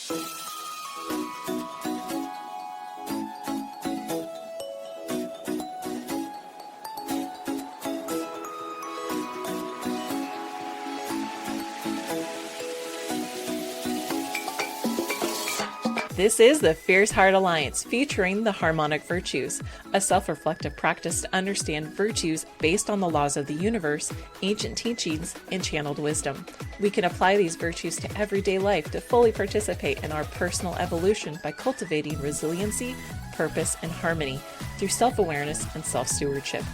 This is the Fierce Heart Alliance, featuring the Harmonic Virtues, a self-reflective practice to understand virtues based on the laws of the universe, ancient teachings, and channeled wisdom. We can apply these virtues to everyday life to fully participate in our personal evolution by cultivating resiliency, purpose, and harmony through self-awareness and self-stewardship.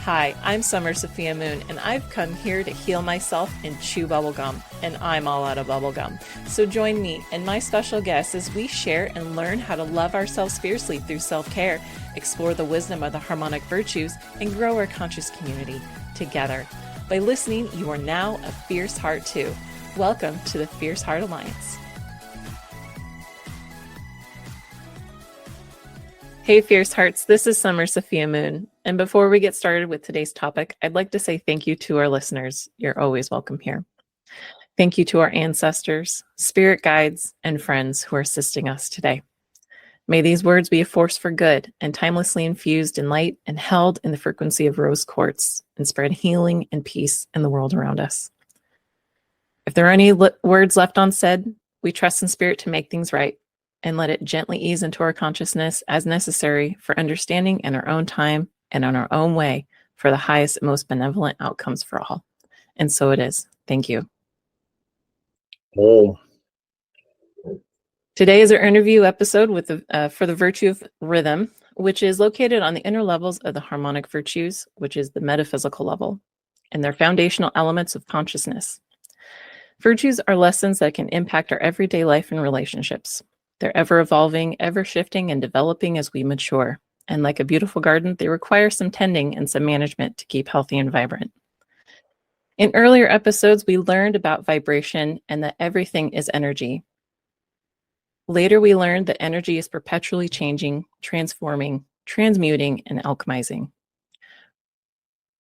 Hi, I'm Summer Sophia Moon, and I've come here to heal myself and chew bubblegum, and I'm all out of bubblegum. So join me and my special guests as we share and learn how to love ourselves fiercely through self-care, explore the wisdom of the harmonic virtues, and grow our conscious community together. By listening, you are now a fierce heart too. Welcome to the Fierce Heart Alliance. Hey Fierce Hearts, this is Summer Sophia Moon. And before we get started with today's topic, I'd like to say thank you to our listeners. You're always welcome here. Thank you to our ancestors, spirit guides, and friends who are assisting us today. May these words be a force for good and timelessly infused in light and held in the frequency of rose quartz and spread healing and peace in the world around us. If there are any words left unsaid, we trust in spirit to make things right and let it gently ease into our consciousness as necessary for understanding in our own time and on our own way for the highest and most benevolent outcomes for all. And so it is. Thank you. Oh. Today is our interview episode with for the virtue of rhythm, which is located on the inner levels of the harmonic virtues, which is the metaphysical level, and their foundational elements of consciousness. Virtues are lessons that can impact our everyday life and relationships. They're ever evolving, ever shifting, and developing as we mature. And like a beautiful garden, they require some tending and some management to keep healthy and vibrant. In earlier episodes, we learned about vibration and that everything is energy. Later, we learned that energy is perpetually changing, transforming, transmuting, and alchemizing.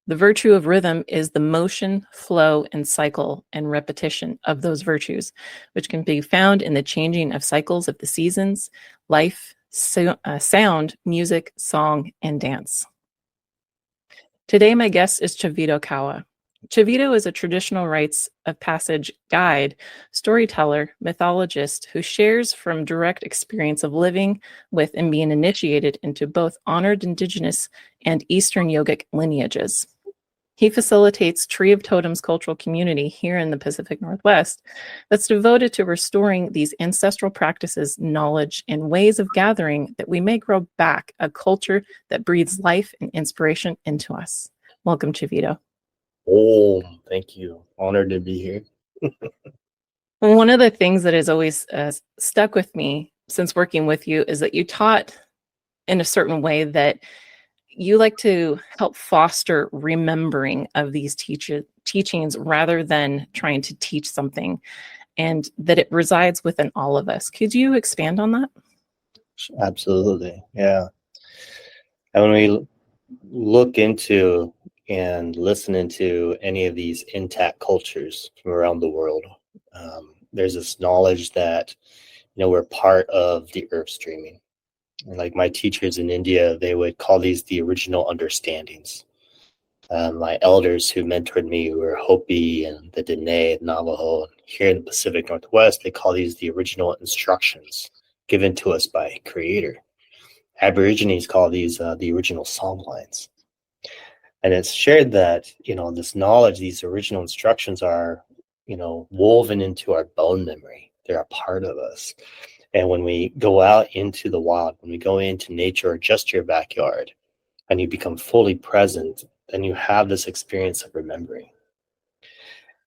The virtue of rhythm is the motion, flow, and cycle and repetition of those virtues, which can be found in the changing of cycles of the seasons, life, sound, music, song, and dance. Today, my guest is Chivito Cowa. Chivito is a traditional rites of passage guide, storyteller, mythologist who shares from direct experience of living with and being initiated into both honored Indigenous and Eastern Yogic lineages. He facilitates Tree of Totems cultural community here in the Pacific Northwest that's devoted to restoring these ancestral practices, knowledge, and ways of gathering that we may grow back a culture that breathes life and inspiration into us. Welcome, Chivito. Oh, thank you. Honored to be here. One of the things that has always stuck with me since working with you is that you taught in a certain way that you like to help foster remembering of these teachings rather than trying to teach something, and that it resides within all of us. Could you expand on that? Absolutely. Yeah. And when we look into and listen into any of these intact cultures from around the world, there's this knowledge that, we're part of the earth streaming. And like my teachers in India, they would call these the original understandings. My elders who mentored me were Hopi and the Dene, Navajo. Here in the Pacific Northwest, they call these the original instructions given to us by Creator. Aborigines call these the original song lines. And it's shared that, this knowledge, these original instructions are, woven into our bone memory. They're a part of us. And when we go out into the wild, when we go into nature or just your backyard, and you become fully present, then you have this experience of remembering.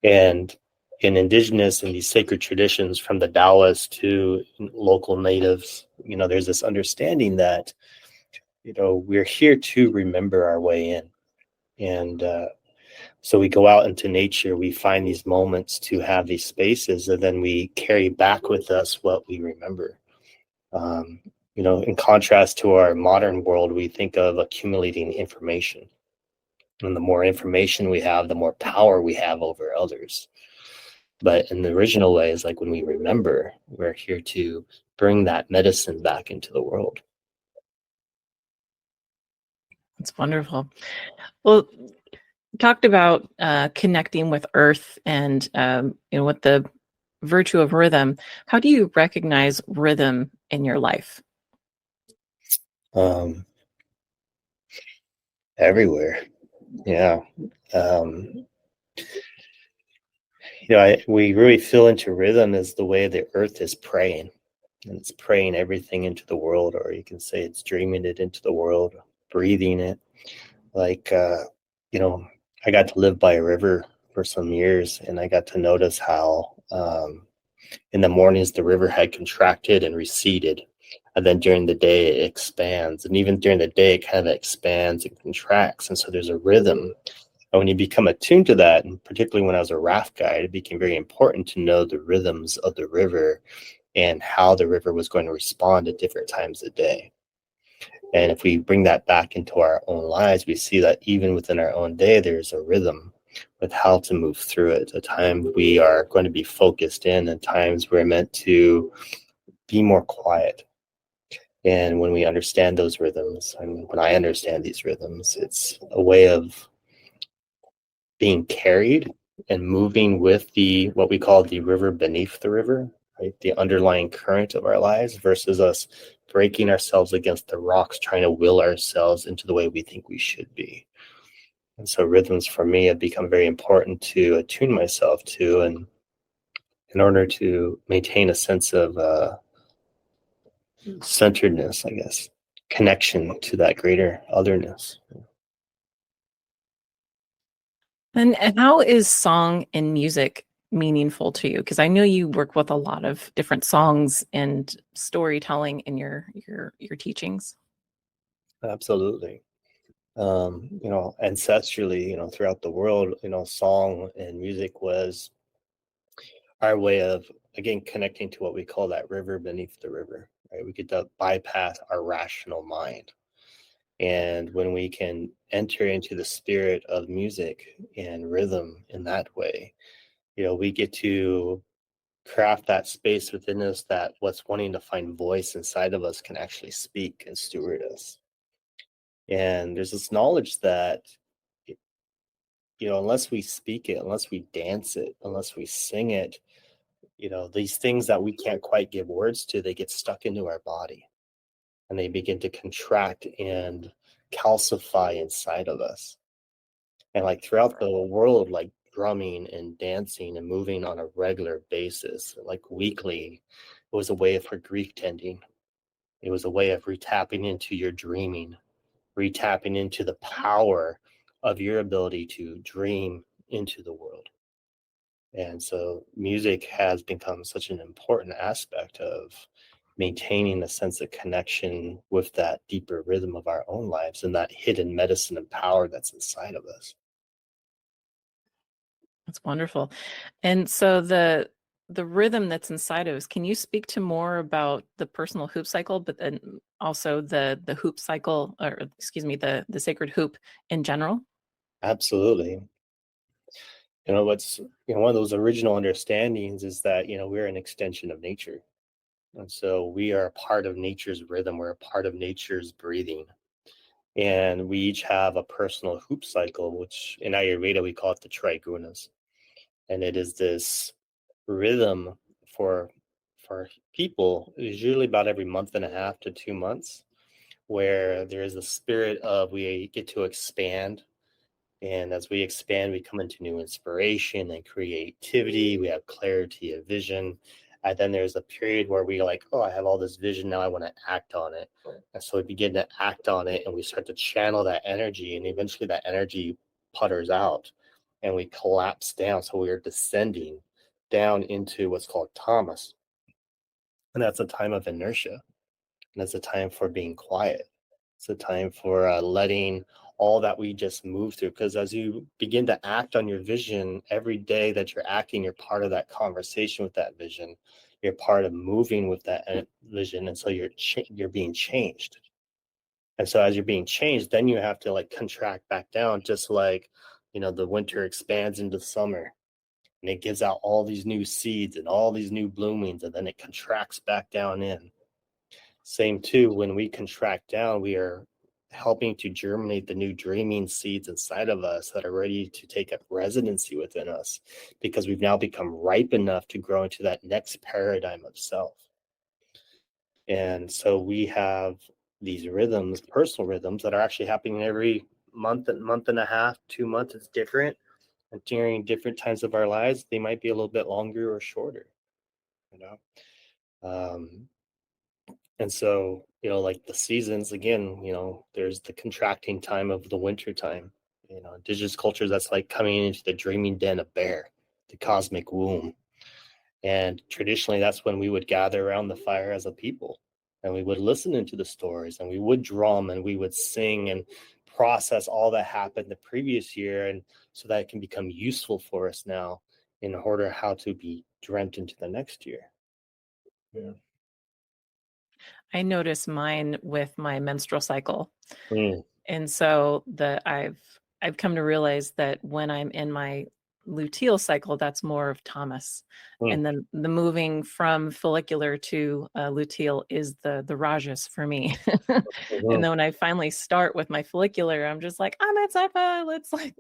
And in Indigenous and these sacred traditions, from the Taoists to local natives, there's this understanding that, we're here to remember our way in. And so we go out into nature, we find these moments to have these spaces, and then we carry back with us what we remember. In contrast to our modern world, we think of accumulating information. And the more information we have, the more power we have over others. But in the original way is like when we remember, we're here to bring that medicine back into the world. It's wonderful. Well, you talked about connecting with earth and with the virtue of rhythm. How do you recognize rhythm in your life? Um, Everywhere. Yeah. We really feel into rhythm as the way the earth is praying, and it's praying everything into the world, or you can say it's dreaming it into the world, breathing it. Like, I got to live by a river for some years, and I got to notice how in the mornings the river had contracted and receded. And then during the day it expands. And even during the day it kind of expands and contracts. And so there's a rhythm. And when you become attuned to that, and particularly when I was a raft guide, it became very important to know the rhythms of the river and how the river was going to respond at different times of day. And if we bring that back into our own lives, we see that even within our own day, there's a rhythm with how to move through it. A time we are going to be focused in, and times we're meant to be more quiet. And when we understand those rhythms, and when I understand these rhythms, it's a way of being carried and moving with the what we call the river beneath the river, right? The underlying current of our lives versus us breaking ourselves against the rocks, trying to will ourselves into the way we think we should be. And so rhythms for me have become very important to attune myself to, and in order to maintain a sense of centeredness, I guess, connection to that greater otherness. And how is song and music meaningful to you? Because I know you work with a lot of different songs and storytelling in your teachings. Absolutely. Ancestrally, throughout the world, song and music was our way of, again, connecting to what we call that river beneath the river, right? We get to bypass our rational mind. And when we can enter into the spirit of music and rhythm in that way, we get to craft that space within us that what's wanting to find voice inside of us can actually speak and steward us. And there's this knowledge that, unless we speak it, unless we dance it, unless we sing it, these things that we can't quite give words to, they get stuck into our body and they begin to contract and calcify inside of us. And like throughout the world, like drumming and dancing and moving on a regular basis, like weekly, it was a way for grief tending. It was a way of retapping into your dreaming, retapping into the power of your ability to dream into the world. And so music has become such an important aspect of maintaining a sense of connection with that deeper rhythm of our own lives and that hidden medicine and power that's inside of us. That's wonderful. And so the rhythm that's inside of us, can you speak to more about the personal hoop cycle, but then also the hoop cycle, or excuse me, the sacred hoop in general? Absolutely. What's one of those original understandings is that we're an extension of nature. And so we are a part of nature's rhythm. We're a part of nature's breathing. And we each have a personal hoop cycle, which in Ayurveda we call it the trigunas. And it is this rhythm for people, usually about every month and a half to 2 months, where there is a spirit of we get to expand. And as we expand, we come into new inspiration and creativity. We have clarity of vision. And then there's a period where we like, oh, I have all this vision. Now I want to act on it. And so we begin to act on it and we start to channel that energy. And eventually that energy putters out and we collapse down. So we are descending down into what's called tamas. And that's a time of inertia. And it's a time for being quiet. It's a time for letting all that we just move through. Because as you begin to act on your vision, every day that you're acting, you're part of that conversation with that vision. You're part of moving with that vision, and so you're being changed. And so as you're being changed, then you have to like contract back down, just like the winter expands into summer. and it gives out all these new seeds and all these new bloomings, and then it contracts back down in. Same too, when we contract down, we are helping to germinate the new dreaming seeds inside of us that are ready to take up residency within us, because we've now become ripe enough to grow into that next paradigm of self. And so we have these rhythms, personal rhythms, that are actually happening every month and a half, 2 months. It's different. And during different times of our lives, they might be a little bit longer or shorter, you know. And so, like the seasons, again, there's the contracting time of the winter time. Indigenous cultures, that's like coming into the dreaming den of bear, the cosmic womb. And traditionally, that's when we would gather around the fire as a people, and we would listen into the stories, and we would drum, and we would sing and process all that happened the previous year, and so that it can become useful for us now in order how to be dreamt into the next year. Yeah. I notice mine with my menstrual cycle. Mm, And so I've come to realize that when I'm in my luteal cycle, that's more of Thomas. mm, And then the moving from follicular to luteal is the Rajas for me. And mhm. then when I finally start with my follicular, I'm just like, I'm at Cypher,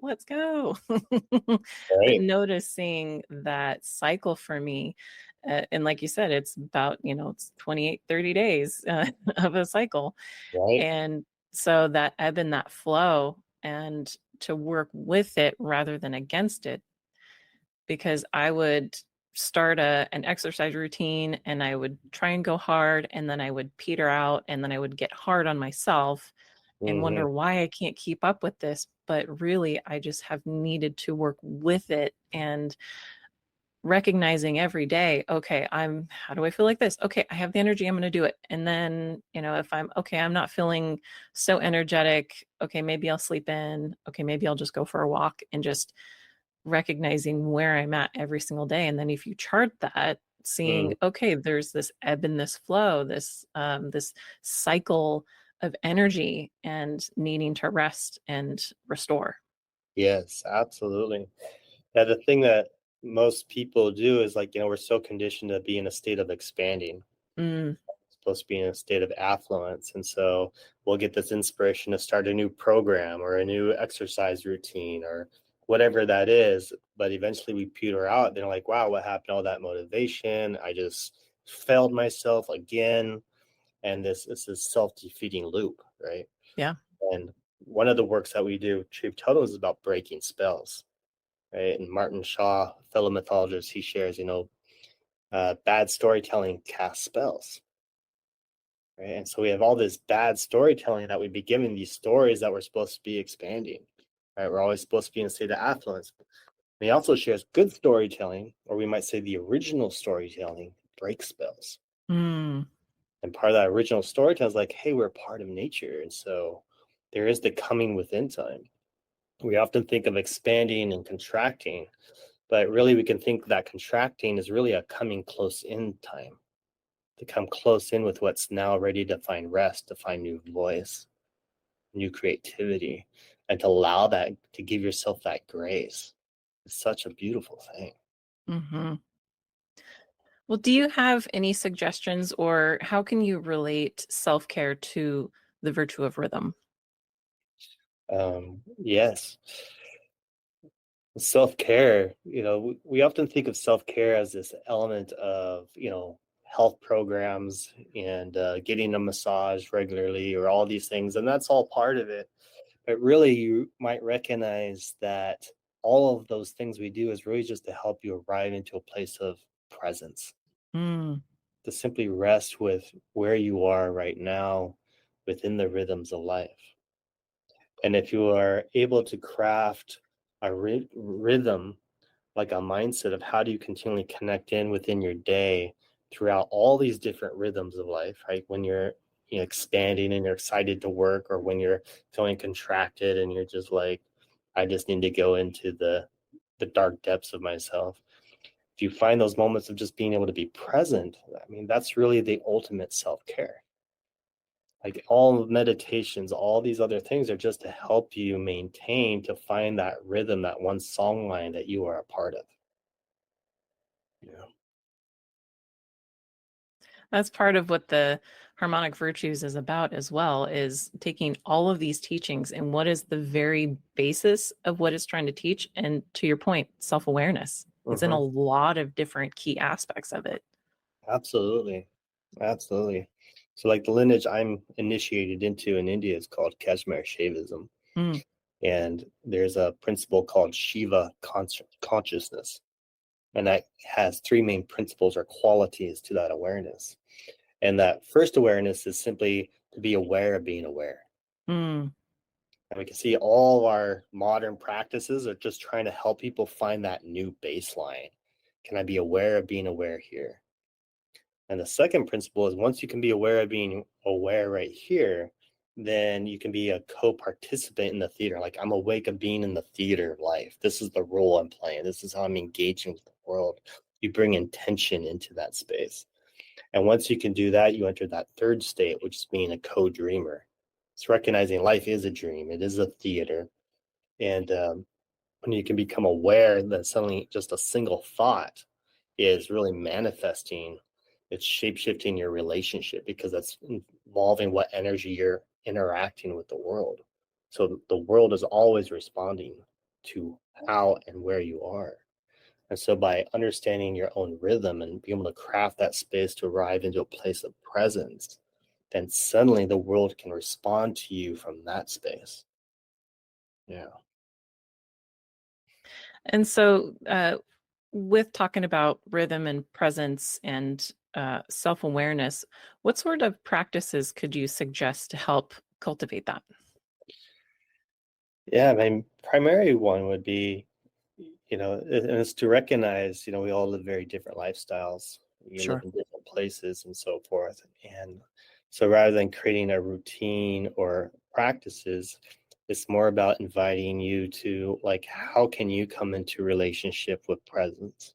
let's go. But Right, noticing that cycle for me, and like you said, it's about, it's 28, 30 days of a cycle. right. And so that ebb and that flow, and to work with it rather than against it, because I would start an exercise routine and I would try and go hard, and then I would peter out, and then I would get hard on myself and Hmm. wonder why I can't keep up with this. But really, I just have needed to work with it and recognizing every day, okay, how do I feel like this? Okay, I have the energy, I'm going to do it. And then, if I'm okay, I'm not feeling so energetic, okay, maybe I'll sleep in, okay, maybe I'll just go for a walk, and just recognizing where I'm at every single day. And then if you chart that, seeing, Mm, okay, there's this ebb and this flow, this cycle of energy, and needing to rest and restore. yes, absolutely. Yeah, the thing that most people do is, like, we're so conditioned to be in a state of expanding, Mm, supposed to be in a state of affluence. And so we'll get this inspiration to start a new program or a new exercise routine or whatever that is. But eventually we peter out. They're like, wow, what happened to all that motivation? I just failed myself again. And this is self-defeating loop, right? yeah. And one of the works that we do, Chivito, is about breaking spells, right? And Martin Shaw, fellow mythologist, he shares, bad storytelling casts spells, right? And so we have all this bad storytelling that we'd be given, these stories that we're supposed to be expanding, right? We're always supposed to be in a state of affluence. And he also shares good storytelling, or we might say the original storytelling, breaks spells. Mm, And part of that original storytelling is like, hey, we're part of nature. And so there is the coming within time. We often think of expanding and contracting, but really we can think that contracting is really a coming close in time, to come close in with what's now ready to find rest, to find new voice, new creativity, and to allow that, to give yourself that grace. It's such a beautiful thing. hmm Well, do you have any suggestions, or how can you relate self-care to the virtue of rhythm? Yes. Self-care, we often think of self-care as this element of, health programs and getting a massage regularly or all these things, and that's all part of it. But really, you might recognize that all of those things we do is really just to help you arrive into a place of presence, Mm, to simply rest with where you are right now within the rhythms of life. And if you are able to craft a rhythm, like a mindset of how do you continually connect in within your day throughout all these different rhythms of life, right? When you're, expanding and you're excited to work, or when you're feeling contracted and you're just like, I just need to go into the dark depths of myself. If you find those moments of just being able to be present, I mean, that's really the ultimate self-care. Like all meditations, all these other things are just to help you maintain, to find that rhythm, that one song line that you are a part of. Yeah. That's part of what the harmonic virtues is about as well, is taking all of these teachings and what is the very basis of what it's trying to teach. And to your point, self-awareness. It's in a Hmm. lot of different key aspects of it. Absolutely. Absolutely. So like the lineage I'm initiated into in India is called Kashmir Shaivism. Mm, And there's a principle called Shiva consciousness. And that has three main principles or qualities to that awareness. And that first awareness is simply to be aware of being aware. mm, And we can see all of our modern practices are just trying to help people find that new baseline. Can I be aware of being aware here? And the second principle is once you can be aware of being aware right here, then you can be a co-participant in the theater. Like I'm awake of being in the theater of life. This is the role I'm playing. This is how I'm engaging with the world. You bring intention into that space. And once you can do that, you enter that third state, which is being a co-dreamer. It's recognizing life is a dream. It is a theater. And when you can become aware that suddenly just a single thought is really manifesting, it's shape-shifting your relationship because that's involving what energy you're interacting with the world. So the world is always responding to how and where you are. And so by understanding your own rhythm and being able to craft that space to arrive into a place of presence, then suddenly the world can respond to you from that space. Yeah. And so, with talking about rhythm and presence and self-awareness, what sort of practices could you suggest to help cultivate that? Yeah, my primary one would be, and it's to recognize, we all live very different lifestyles. We live Sure. in different places and so forth. And so rather than creating a routine or practices, it's more about inviting you to like, how can you come into relationship with presence?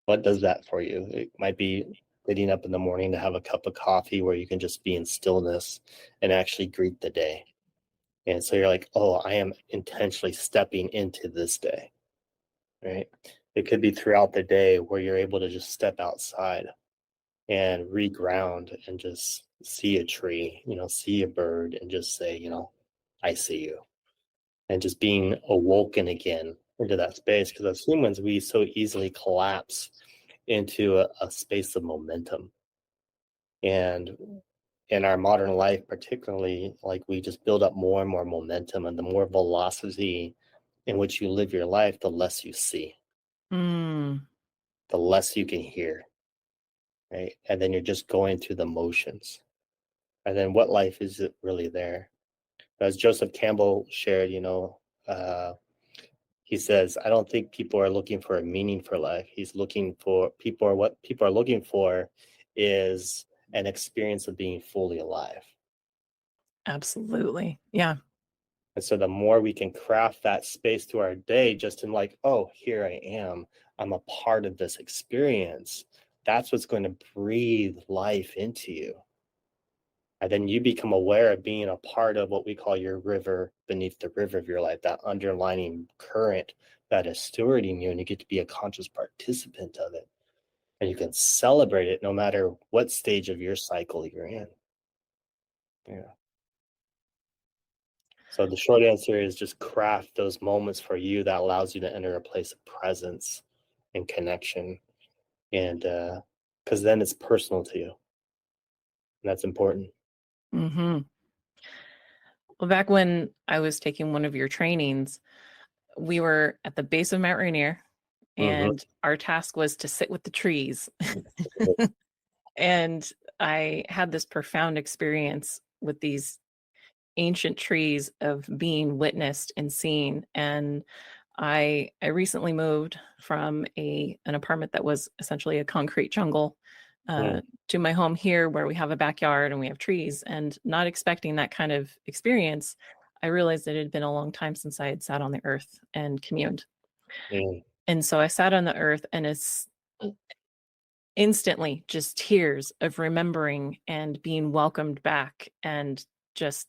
What does that for you? It might be getting up in the morning to have a cup of coffee where you can just be in stillness and actually greet the day. And so you're like, oh, I am intentionally stepping into this day, right? It could be throughout the day where you're able to just step outside and reground and just see a tree, see a bird and just say, I see you. And just being awoken again into that space. Because as humans, we so easily collapse into a space of momentum. And in our modern life, particularly, like we just build up more and more momentum, and the more velocity in which you live your life, the less you see, Mm, the less you can hear, right? And then you're just going through the motions. And then what life is it really there? As Joseph Campbell shared, uh, he says, I don't think people are looking for a meaning for life. What people are looking for is an experience of being fully alive. absolutely. Yeah. And so the more we can craft that space through our day, just in like, oh, here I am, I'm a part of this experience. That's what's going to breathe life into you. And then you become aware of being a part of what we call your river beneath the river of your life, that underlining current that is stewarding you, and you get to be a conscious participant of it. And you can celebrate it no matter what stage of your cycle you're in. Yeah. So the short answer is just craft those moments for you that allows you to enter a place of presence and connection. And because then it's personal to you. And that's important. Hmm. Well, back when I was taking one of your trainings, we were at the base of Mount Rainier, Hmm. and our task was to sit with the trees. And I had this profound experience with these ancient trees of being witnessed and seen. And I recently moved from an apartment that was essentially a concrete jungle Mm. to my home here, where we have a backyard and we have trees. And not expecting that kind of experience, I realized that it had been a long time since I had sat on the earth and communed. Mm. And so I sat on the earth, and it's instantly just tears of remembering and being welcomed back, and just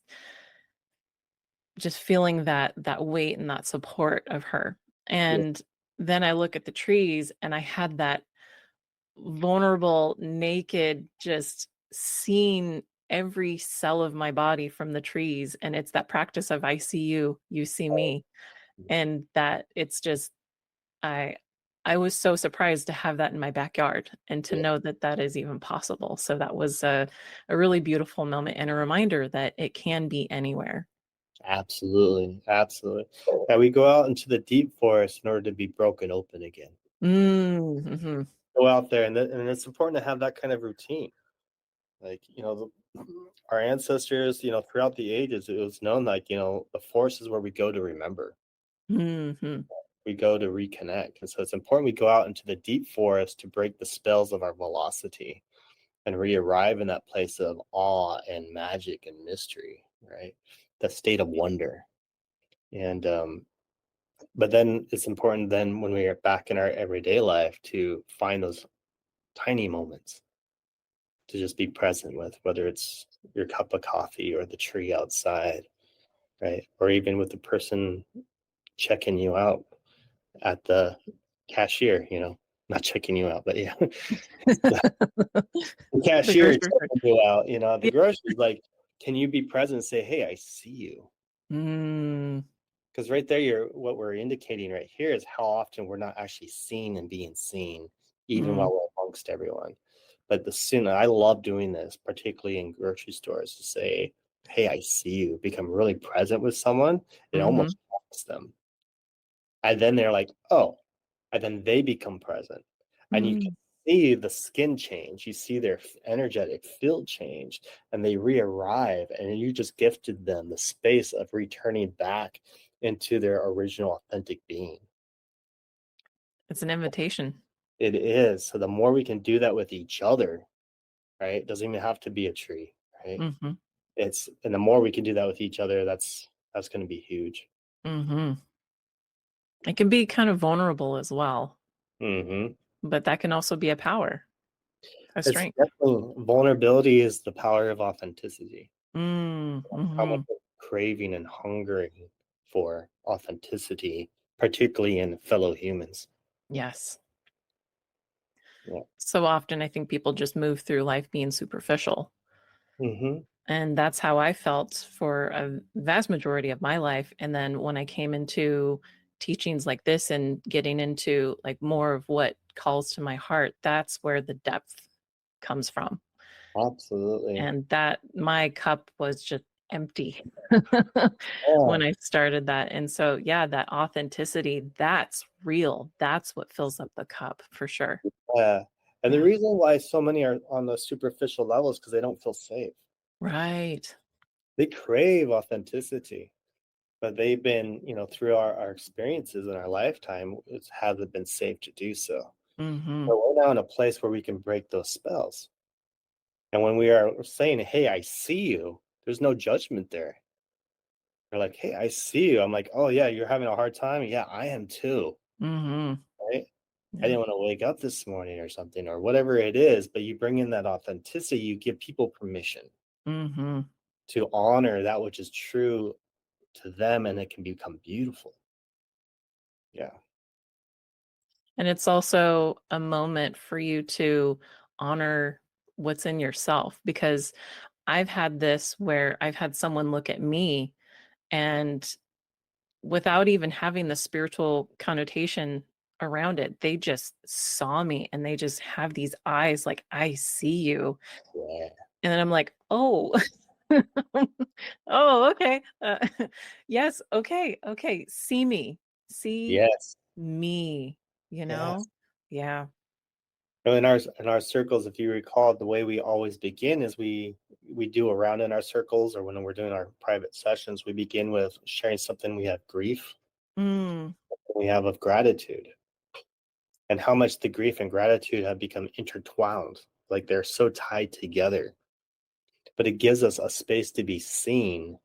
feeling that weight and that support of her. Yeah. And then I look at the trees, and I had that vulnerable, naked, just seeing every cell of my body from the trees. And it's that practice of I see you, you see me. And that it's just, I I was so surprised to have that in my backyard and to Yeah, know that that is even possible. So that was a really beautiful moment and a reminder that it can be anywhere. absolutely, absolutely. And we go out into the deep forest in order to be broken open again. Mm-hmm. Go out there, and it's important to have that kind of routine. Like, our ancestors, throughout the ages, it was known like, the forest is where we go to remember. Mm-hmm. We go to reconnect. And so it's important we go out into the deep forest to break the spells of our velocity and re-arrive in that place of awe and magic and mystery, right? That state of wonder. And but then it's important then when we are back in our everyday life to find those tiny moments to just be present with, whether it's your cup of coffee or the tree outside, right? Or even with the person checking you out at the cashier, not checking you out, but yeah, the The cashier grocery store. checking you out, at the Yeah. grocery, like, can you be present and say, hey, I see you? Mm, Because right there, what we're indicating right here is how often we're not actually seen and being seen, even mm, while we're amongst everyone. But the sooner I love doing this, particularly in grocery stores, to say, "Hey, I see you." Become really present with someone. It mm-hmm, almost shocks them, and then they're like, "Oh," and then they become present, and you can mm. see the skin change. You see their energetic field change, and they re-arrive, and you just gifted them the space of returning back into their original authentic being. It's an invitation. It is. So the more we can do that with each other, right? It doesn't even have to be a tree, right? Mm-hmm, And the more we can do that with each other, that's going to be huge. mm-hmm. It can be kind of vulnerable as well, Hmm. but that can also be a power, a It's strength. definitely vulnerability is the power of authenticity. How much Mm-hmm. we're craving and hungering for authenticity, particularly in fellow humans. Yes. Yeah. So often I think people just move through life being superficial. Hmm. And that's how I felt for a vast majority of my life. And then when I came into teachings like this and getting into like more of what calls to my heart, that's where the depth comes from. Absolutely. And that my cup was just empty Yeah. when I started that. And so, yeah, that authenticity, that's real. That's what fills up the cup for sure. Yeah. And the Yeah. reason why so many are on the superficial levels because they don't feel safe. Right. They crave authenticity, but they've been, through our experiences in our lifetime, it hasn't been safe to do so. Mm-hmm. So we're now in a place where we can break those spells. And when we are saying, hey, I see you, there's no judgment there. They're like, hey, I see you. I'm like, oh, yeah, you're having a hard time. Yeah, I am too. Mm-hmm. Right. I Yeah. didn't want to wake up this morning or something or whatever it is, but you bring in that authenticity, you give people permission Mm-hmm. to honor that which is true to them and it can become beautiful. Yeah. And it's also a moment for you to honor what's in yourself because I've had this where I've had someone look at me and without even having the spiritual connotation around it, they just saw me and they just have these eyes like, I see you. Yeah. And then I'm like, oh, oh, okay. Yes, okay, okay. See Yes. me, you Yes. know? Yeah. In our circles, if you recall, the way we always begin is we do around in our circles, or when we're doing our private sessions, we begin with sharing something we have grief, Mm, we have of gratitude, and how much the grief and gratitude have become intertwined, like they're so tied together. But it gives us a space to be seen,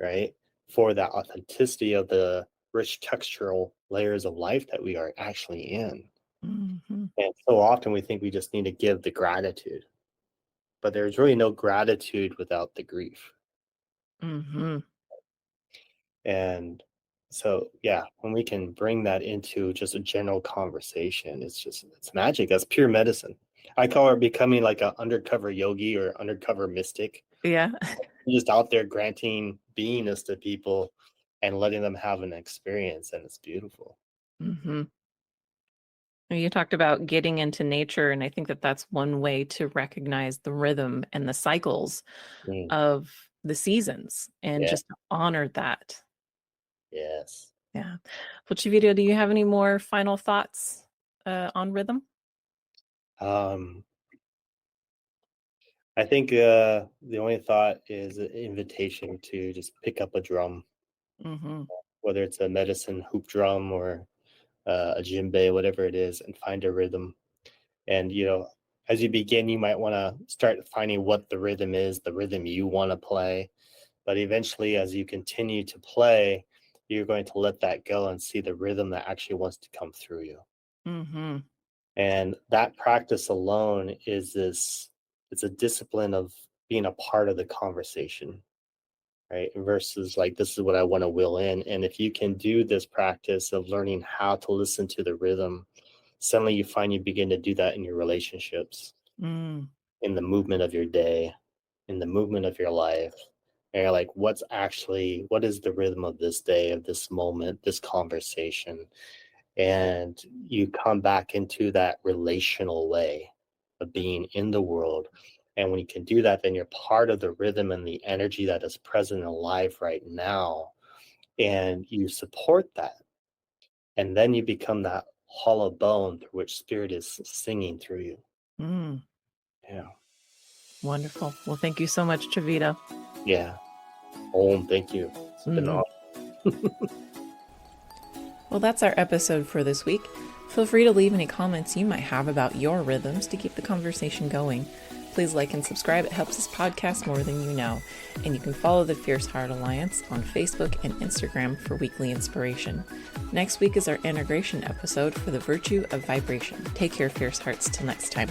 right? For that authenticity of the rich textural layers of life that we are actually in. mhm, And so often we think we just need to give the gratitude, but there's really no gratitude without the grief. mhm, And so, yeah, when we can bring that into just a general conversation, it's magic. That's pure medicine. I call her becoming like an undercover yogi or undercover mystic. Yeah. Just out there granting beingness to people and letting them have an experience, and it's beautiful. Hmm. You talked about getting into nature, and I think that that's one way to recognize the rhythm and the cycles Mm, of the seasons and yeah. just honor that. Yes. Yeah. Well, Chivito, do you have any more final thoughts on rhythm? Um, I think the only thought is an invitation to just pick up a drum, Hmm. whether it's a medicine hoop drum or a djembe, whatever it is, and find a rhythm. And, as you begin, you might want to start finding what the rhythm is, the rhythm you want to play. But eventually, as you continue to play, you're going to let that go and see the rhythm that actually wants to come through you. Hmm. And that practice alone it's a discipline of being a part of the conversation, right? Versus like, this is what I want to will in. And if you can do this practice of learning how to listen to the rhythm, suddenly you find you begin to do that in your relationships, Mm. in the movement of your day, in the movement of your life. And you're like, what is the rhythm of this day, of this moment, this conversation? And you come back into that relational way of being in the world. And when you can do that, then you're part of the rhythm and the energy that is present and alive right now. And you support that. And then you become that hollow bone through which spirit is singing through you. Mm. Yeah. Wonderful. Well, thank you so much, Chivito. Yeah. Om, thank you. It's been Hmm. awesome. Well, that's our episode for this week. Feel free to leave any comments you might have about your rhythms to keep the conversation going. Please like and subscribe. It helps this podcast more than you know. And you can follow the Fierce Heart Alliance on Facebook and Instagram for weekly inspiration. Next week is our integration episode for the virtue of vibration. Take care, Fierce Hearts. Till next time.